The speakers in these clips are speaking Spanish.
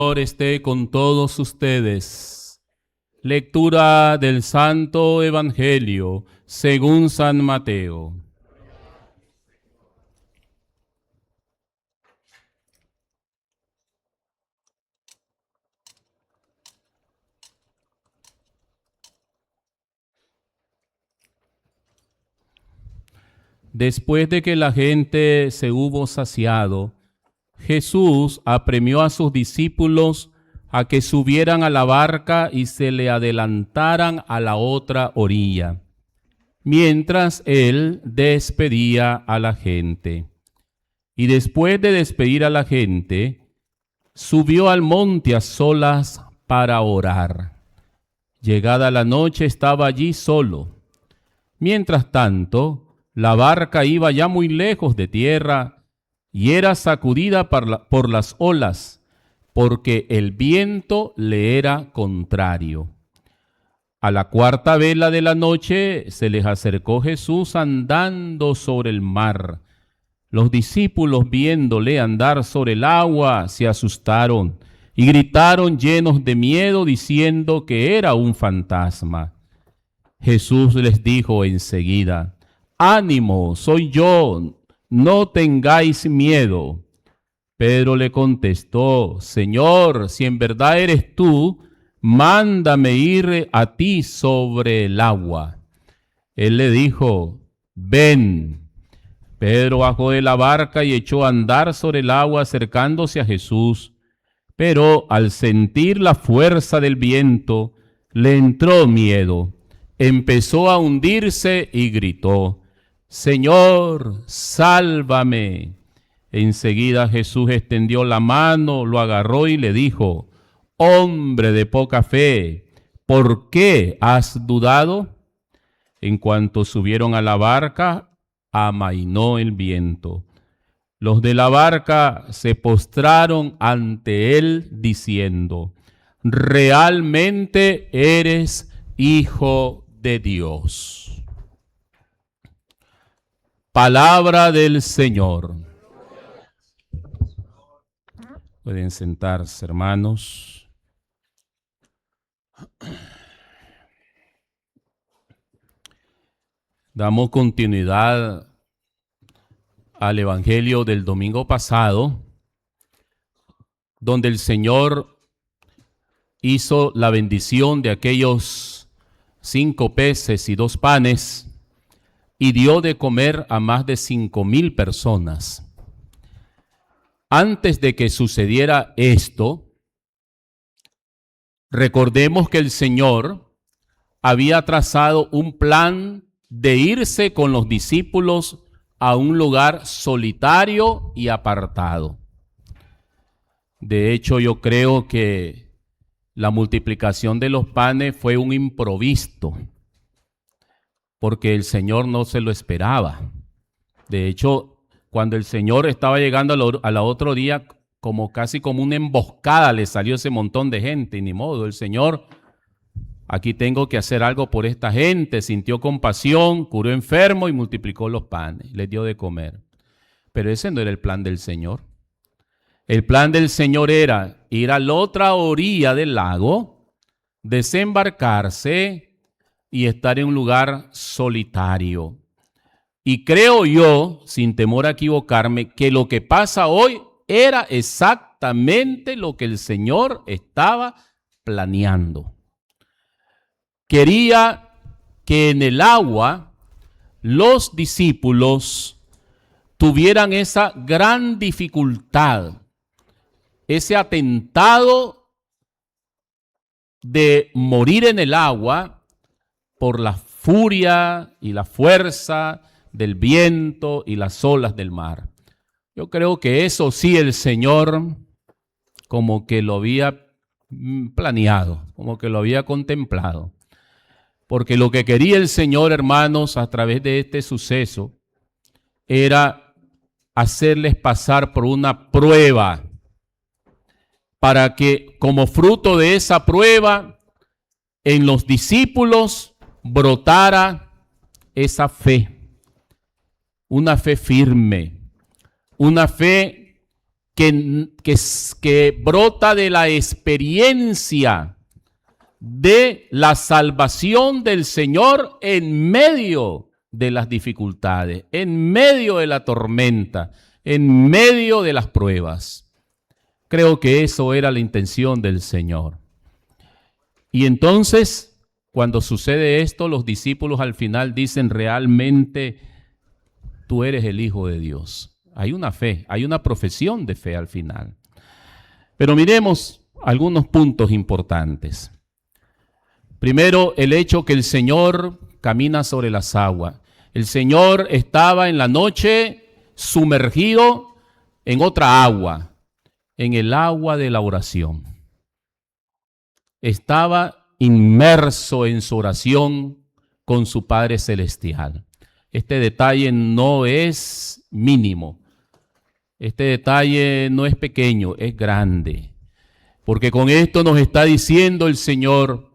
Señor esté con todos ustedes. Lectura del Santo Evangelio según San Mateo. Después de que la gente se hubo saciado, Jesús apremió a sus discípulos a que subieran a la barca y se le adelantaran a la otra orilla, mientras él despedía a la gente. Y después de despedir a la gente, subió al monte a solas para orar. Llegada la noche estaba allí solo. Mientras tanto, la barca iba ya muy lejos de tierra y era sacudida por las olas, porque el viento le era contrario. A la cuarta vela de la noche se les acercó Jesús andando sobre el mar. Los discípulos, viéndole andar sobre el agua, se asustaron y gritaron llenos de miedo, diciendo que era un fantasma. Jesús les dijo enseguida: «Ánimo, soy yo, no tengáis miedo». Pedro le contestó: «Señor, si en verdad eres tú, mándame ir a ti sobre el agua». Él le dijo: «Ven». Pedro bajó de la barca y echó a andar sobre el agua acercándose a Jesús. Pero al sentir la fuerza del viento, le entró miedo. Empezó a hundirse y gritó: «Señor, sálvame». Enseguida Jesús extendió la mano, lo agarró y le dijo: «Hombre de poca fe, ¿por qué has dudado?». En cuanto subieron a la barca, amainó el viento. Los de la barca se postraron ante él diciendo: «Realmente eres Hijo de Dios». Palabra del Señor. Pueden sentarse, hermanos. Damos continuidad al Evangelio del domingo pasado, donde el Señor hizo la bendición de aquellos 5 peces y 2 panes y dio de comer a más de 5,000 personas. Antes de que sucediera esto, recordemos que el Señor había trazado un plan de irse con los discípulos a un lugar solitario y apartado. De hecho, yo creo que la multiplicación de los panes fue un improviso, porque el Señor no se lo esperaba. De hecho, cuando el Señor estaba llegando a la otro día, casi como una emboscada le salió ese montón de gente, y ni modo, el Señor: «Aquí tengo que hacer algo por esta gente». Sintió compasión, curó enfermos y multiplicó los panes, les dio de comer. Pero ese no era el plan del Señor. El plan del Señor era ir a la otra orilla del lago, desembarcarse y estar en un lugar solitario. Y creo yo, sin temor a equivocarme, que lo que pasa hoy era exactamente lo que el Señor estaba planeando. Quería que en el agua los discípulos tuvieran esa gran dificultad, ese atentado de morir en el agua por la furia y la fuerza del viento y las olas del mar. Yo creo que eso sí el Señor como que lo había planeado, como que lo había contemplado. Porque lo que quería el Señor, hermanos, a través de este suceso, era hacerles pasar por una prueba, para que como fruto de esa prueba, en los discípulos brotara esa fe, una fe firme, una fe que brota de la experiencia de la salvación del Señor en medio de las dificultades, en medio de la tormenta, en medio de las pruebas. Creo que eso era la intención del Señor. Y entonces, cuando sucede esto, los discípulos al final dicen: realmente tú eres el Hijo de Dios. Hay una fe, hay una profesión de fe al final. Pero miremos algunos puntos importantes. Primero, el hecho que el Señor camina sobre las aguas. El Señor estaba en la noche sumergido en otra agua, en el agua de la oración. Estaba inmerso en su oración con su Padre Celestial. Este detalle no es mínimo. Este detalle no es pequeño, es grande. Porque con esto nos está diciendo el Señor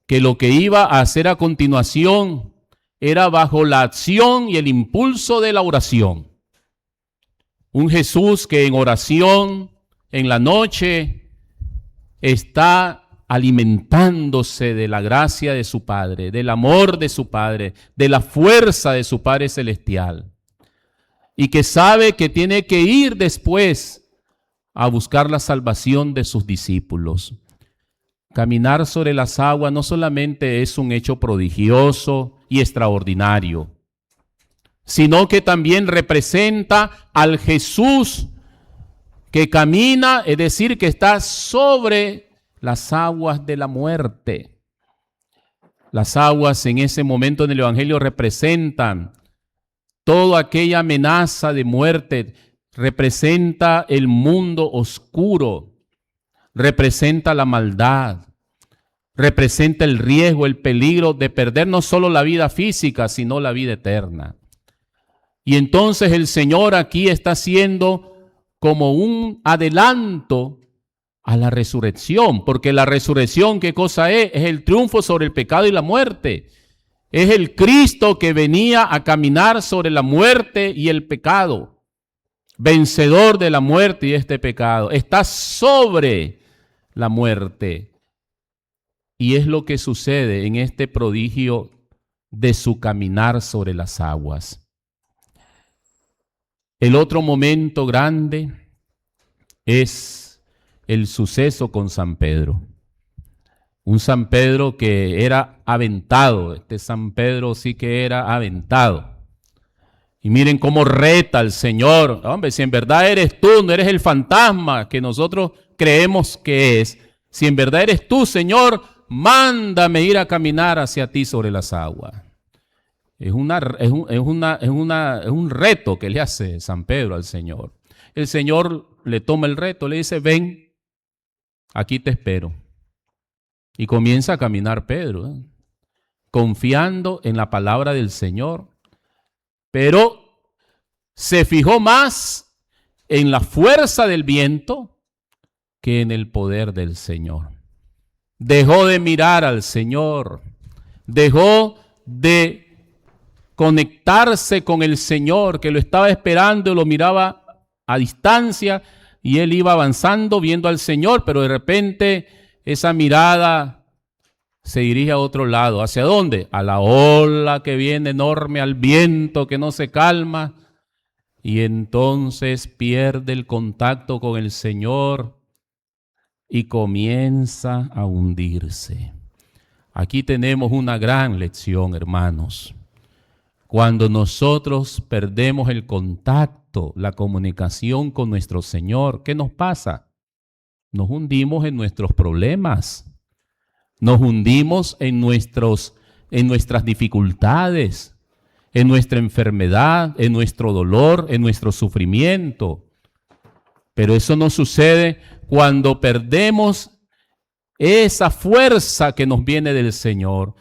que lo que iba a hacer a continuación era bajo la acción y el impulso de la oración. Un Jesús que en oración, en la noche, está alimentándose de la gracia de su Padre, del amor de su Padre, de la fuerza de su Padre Celestial. Y que sabe que tiene que ir después a buscar la salvación de sus discípulos. Caminar sobre las aguas no solamente es un hecho prodigioso y extraordinario, sino que también representa al Jesús que camina, es decir, que está sobre las aguas de la muerte. Las aguas en ese momento en el Evangelio representan toda aquella amenaza de muerte, representa el mundo oscuro, representa la maldad, representa el riesgo, el peligro de perder no solo la vida física, sino la vida eterna. Y entonces el Señor aquí está haciendo como un adelanto a la resurrección, porque la resurrección, ¿qué cosa es? Es el triunfo sobre el pecado y la muerte. Es el Cristo que venía a caminar sobre la muerte y el pecado, vencedor de la muerte y este pecado. Está sobre la muerte. Y es lo que sucede en este prodigio de su caminar sobre las aguas. El otro momento grande es el suceso con San Pedro. Un San Pedro que era aventado. Este San Pedro sí que era aventado. Y miren cómo reta al Señor. Hombre, si en verdad eres tú, no eres el fantasma que nosotros creemos que es. Si en verdad eres tú, Señor, mándame ir a caminar hacia ti sobre las aguas. Es un reto que le hace San Pedro al Señor. El Señor le toma el reto, le dice: ven, aquí te espero. Y comienza a caminar Pedro, confiando en la palabra del Señor. Pero se fijó más en la fuerza del viento que en el poder del Señor. Dejó de mirar al Señor, dejó de conectarse con el Señor, que lo estaba esperando, lo miraba a distancia y él iba avanzando viendo al Señor, pero de repente esa mirada se dirige a otro lado. ¿Hacia dónde? A la ola que viene enorme, al viento que no se calma, y entonces pierde el contacto con el Señor y comienza a hundirse. Aquí tenemos una gran lección, hermanos. Cuando nosotros perdemos el contacto, la comunicación con nuestro Señor, ¿qué nos pasa? Nos hundimos en nuestros problemas, nos hundimos en nuestras dificultades, en nuestra enfermedad, en nuestro dolor, en nuestro sufrimiento. Pero eso no sucede cuando perdemos esa fuerza que nos viene del Señor.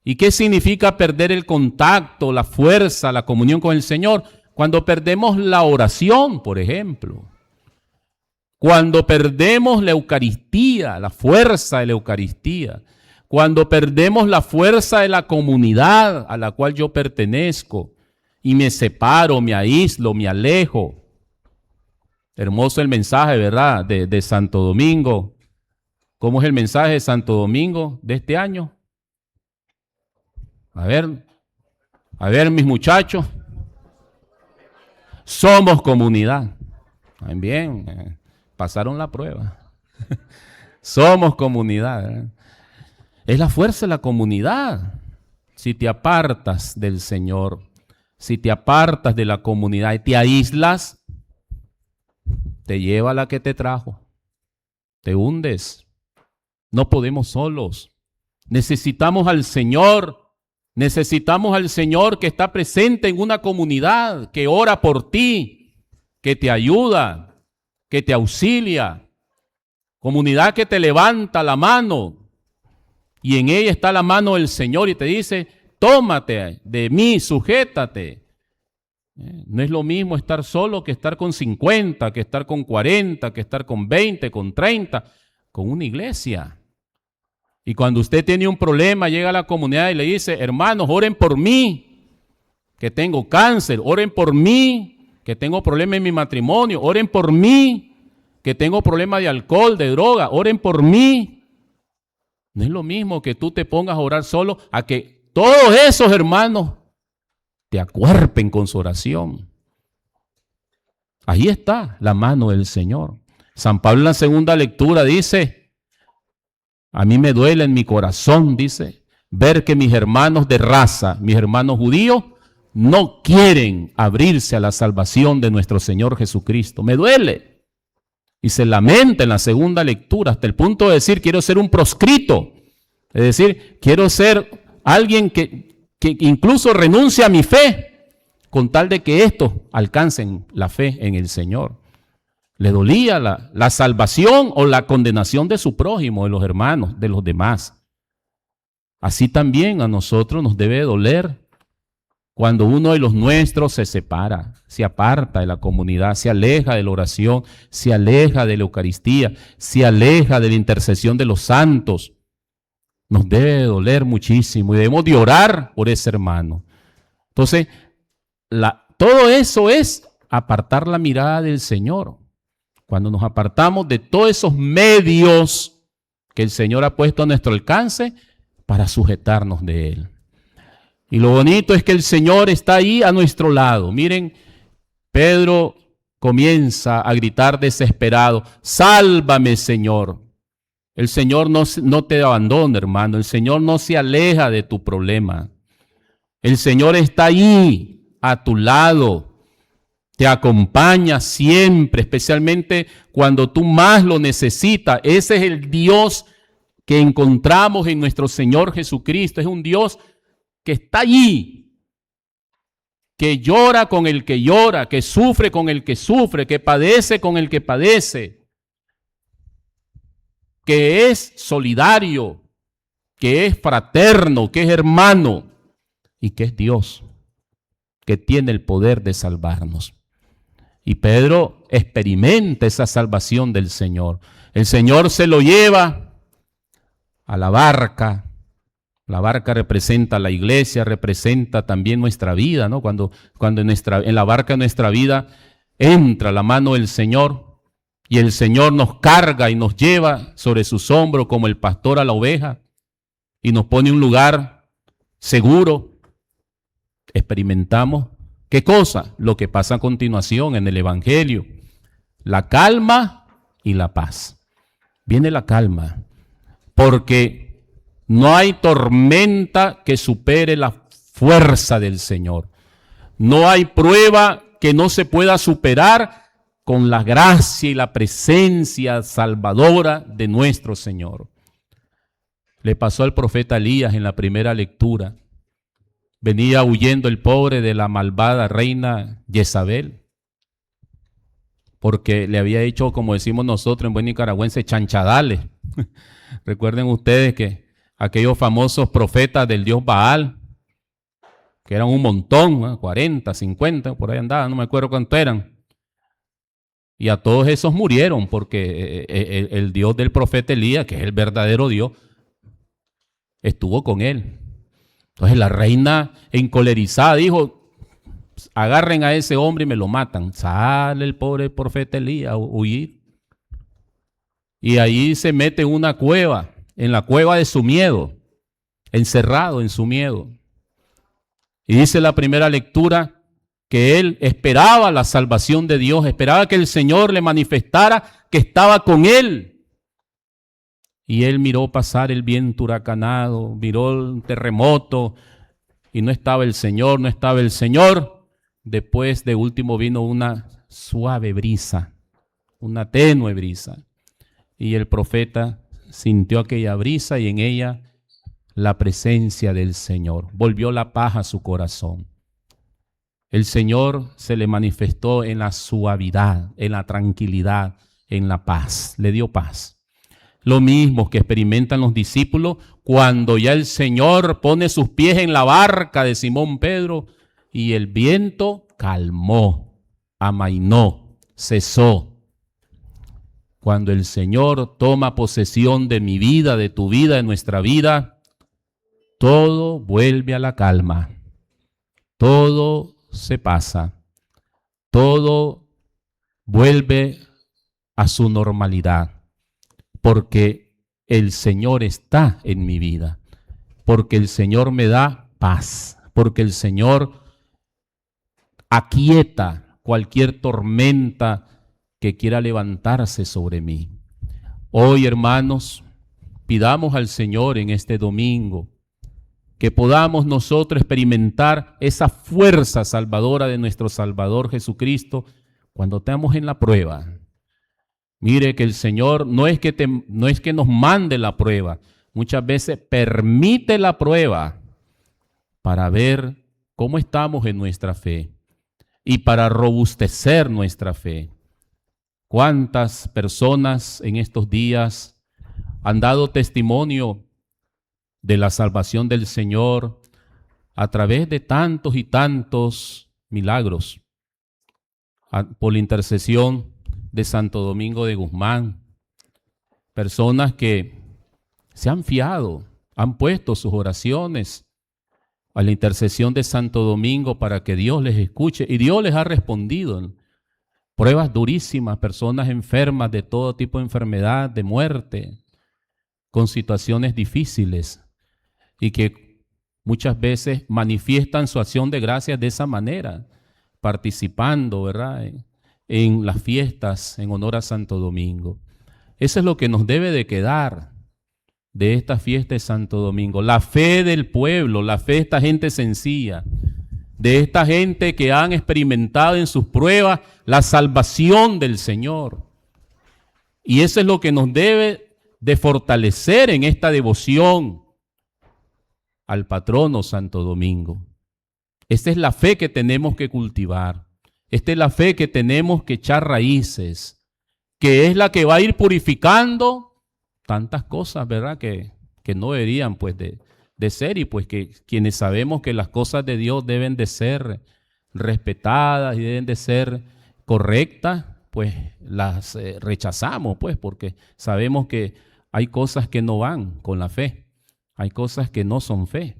¿Y qué significa perder el contacto, la fuerza, la comunión con el Señor? Cuando perdemos la oración, por ejemplo. Cuando perdemos la Eucaristía, la fuerza de la Eucaristía. Cuando perdemos la fuerza de la comunidad a la cual yo pertenezco y me separo, me aíslo, me alejo. Hermoso el mensaje, ¿verdad? De Santo Domingo. ¿Cómo es el mensaje de Santo Domingo de este año? A ver, mis muchachos. Somos comunidad. Bien, pasaron la prueba. Somos comunidad. Es la fuerza de la comunidad. Si te apartas del Señor, si te apartas de la comunidad y te aíslas, te lleva a la que te trajo. Te hundes. No podemos solos. Necesitamos al Señor. Necesitamos al Señor que está presente en una comunidad, que ora por ti, que te ayuda, que te auxilia. Comunidad que te levanta la mano y en ella está la mano del Señor y te dice, tómate de mí, sujétate. No es lo mismo estar solo que estar con 50, que estar con 40, que estar con 20, con 30, con una iglesia. Y cuando usted tiene un problema, llega a la comunidad y le dice, hermanos, oren por mí, que tengo cáncer, oren por mí, que tengo problemas en mi matrimonio, oren por mí, que tengo problemas de alcohol, de droga, oren por mí. No es lo mismo que tú te pongas a orar solo, a que todos esos hermanos te acuerpen con su oración. Ahí está la mano del Señor. San Pablo en la segunda lectura dice, a mí me duele en mi corazón, dice, ver que mis hermanos de raza, mis hermanos judíos, no quieren abrirse a la salvación de nuestro Señor Jesucristo. Me duele. Y se lamenta en la segunda lectura hasta el punto de decir, quiero ser un proscrito. Es decir, quiero ser alguien que incluso renuncie a mi fe con tal de que estos alcancen la fe en el Señor. Le dolía la salvación o la condenación de su prójimo, de los hermanos, de los demás. Así también a nosotros nos debe doler cuando uno de los nuestros se separa, se aparta de la comunidad, se aleja de la oración, se aleja de la Eucaristía, se aleja de la intercesión de los santos. Nos debe doler muchísimo y debemos de orar por ese hermano. Entonces, todo eso es apartar la mirada del Señor. Cuando nos apartamos de todos esos medios que el Señor ha puesto a nuestro alcance para sujetarnos de Él. Y lo bonito es que el Señor está ahí a nuestro lado. Miren, Pedro comienza a gritar desesperado, sálvame, Señor. El Señor no te abandona, hermano. El Señor no se aleja de tu problema. El Señor está ahí a tu lado. Te acompaña siempre, especialmente cuando tú más lo necesitas. Ese es el Dios que encontramos en nuestro Señor Jesucristo. Es un Dios que está allí, que llora con el que llora, que sufre con el que sufre, que padece con el que padece, que es solidario, que es fraterno, que es hermano y que es Dios, que tiene el poder de salvarnos. Y Pedro experimenta esa salvación del Señor. El Señor se lo lleva a la barca. La barca representa la iglesia, representa también nuestra vida, ¿no? Cuando en la barca de nuestra vida entra la mano del Señor y el Señor nos carga y nos lleva sobre sus hombros como el pastor a la oveja y nos pone en un lugar seguro. Experimentamos ¿qué cosa? Lo que pasa a continuación en el Evangelio. La calma y la paz. Viene la calma, porque no hay tormenta que supere la fuerza del Señor. No hay prueba que no se pueda superar con la gracia y la presencia salvadora de nuestro Señor. Le pasó al profeta Elías en la primera lectura. Venía huyendo el pobre de la malvada reina Jezabel, porque le había hecho, como decimos nosotros en buen nicaragüense, chanchadales. Recuerden ustedes que aquellos famosos profetas del dios Baal, que eran un montón, 40, 50, por ahí andaban, no me acuerdo cuántos eran. Y a todos esos murieron porque el Dios del profeta Elías, que es el verdadero Dios, estuvo con él. Entonces la reina encolerizada dijo, agarren a ese hombre y me lo matan. Sale el pobre profeta Elías a huir. Y ahí se mete en una cueva, en la cueva de su miedo, encerrado en su miedo. Y dice la primera lectura que él esperaba la salvación de Dios, esperaba que el Señor le manifestara que estaba con él. Y él miró pasar el viento huracanado, miró el terremoto y no estaba el Señor, no estaba el Señor. Después de último vino una suave brisa, una tenue brisa. Y el profeta sintió aquella brisa y en ella la presencia del Señor. Volvió la paz a su corazón. El Señor se le manifestó en la suavidad, en la tranquilidad, en la paz. Le dio paz. Lo mismo que experimentan los discípulos cuando ya el Señor pone sus pies en la barca de Simón Pedro y el viento calmó, amainó, cesó. Cuando el Señor toma posesión de mi vida, de tu vida, de nuestra vida, todo vuelve a la calma, todo se pasa, todo vuelve a su normalidad, porque el Señor está en mi vida, porque el Señor me da paz, porque el Señor aquieta cualquier tormenta que quiera levantarse sobre mí. Hoy, hermanos, pidamos al Señor en este domingo que podamos nosotros experimentar esa fuerza salvadora de nuestro Salvador Jesucristo cuando estamos en la prueba. Mire que el Señor no es que nos mande la prueba, muchas veces permite la prueba para ver cómo estamos en nuestra fe y para robustecer nuestra fe. ¿Cuántas personas en estos días han dado testimonio de la salvación del Señor a través de tantos y tantos milagros? Por la intercesión de Santo Domingo de Guzmán. Personas que se han fiado, han puesto sus oraciones a la intercesión de Santo Domingo para que Dios les escuche y Dios les ha respondido. Pruebas durísimas, personas enfermas de todo tipo de enfermedad, de muerte, con situaciones difíciles y que muchas veces manifiestan su acción de gracias de esa manera, participando, ¿verdad?, en las fiestas en honor a Santo Domingo. Eso es lo que nos debe de quedar de esta fiesta de Santo Domingo, la fe del pueblo, la fe de esta gente sencilla, de esta gente que han experimentado en sus pruebas la salvación del Señor. Y eso es lo que nos debe de fortalecer en esta devoción al patrono Santo Domingo. Esta es la fe que tenemos que cultivar. Esta es la fe que tenemos que echar raíces, que es la que va a ir purificando tantas cosas, ¿verdad?, que no deberían pues de ser, y pues que quienes sabemos que las cosas de Dios deben de ser respetadas y deben de ser correctas, pues las rechazamos, pues, porque sabemos que hay cosas que no van con la fe, hay cosas que no son fe.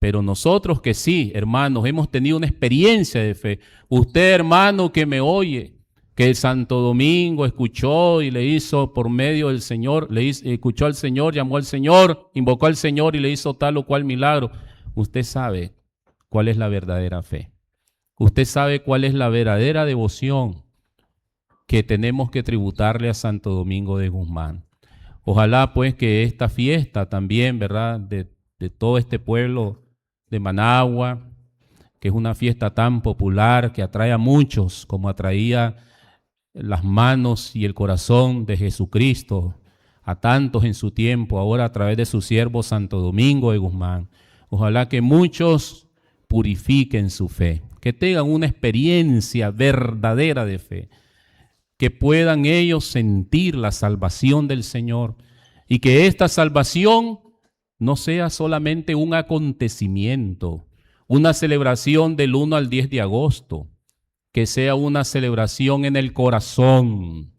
Pero nosotros que sí, hermanos, hemos tenido una experiencia de fe. Usted, hermano, que me oye, que el Santo Domingo escuchó y le hizo por medio del Señor, escuchó al Señor, llamó al Señor, invocó al Señor y le hizo tal o cual milagro. Usted sabe cuál es la verdadera fe. Usted sabe cuál es la verdadera devoción que tenemos que tributarle a Santo Domingo de Guzmán. Ojalá pues que esta fiesta también, ¿verdad?, de todo este pueblo de Managua, que es una fiesta tan popular que atrae a muchos, como atraía las manos y el corazón de Jesucristo a tantos en su tiempo, ahora a través de su siervo Santo Domingo de Guzmán. Ojalá que muchos purifiquen su fe, que tengan una experiencia verdadera de fe, que puedan ellos sentir la salvación del Señor y que esta salvación no sea solamente un acontecimiento, una celebración del 1 al 10 de agosto, que sea una celebración en el corazón,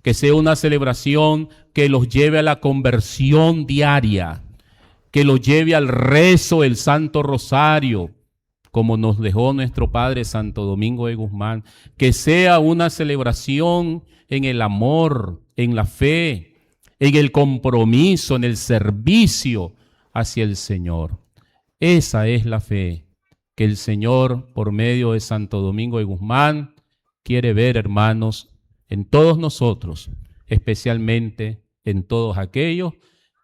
que sea una celebración que los lleve a la conversión diaria, que los lleve al rezo del Santo Rosario como nos dejó nuestro Padre Santo Domingo de Guzmán, que sea una celebración en el amor, en la fe, en el compromiso, en el servicio hacia el Señor. Esa es la fe que el Señor, por medio de Santo Domingo de Guzmán, quiere ver, hermanos, en todos nosotros, especialmente en todos aquellos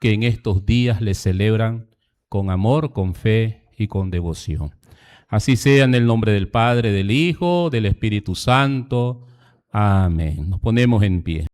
que en estos días le celebran con amor, con fe y con devoción. Así sea, en el nombre del Padre, del Hijo, del Espíritu Santo. Amén. Nos ponemos en pie.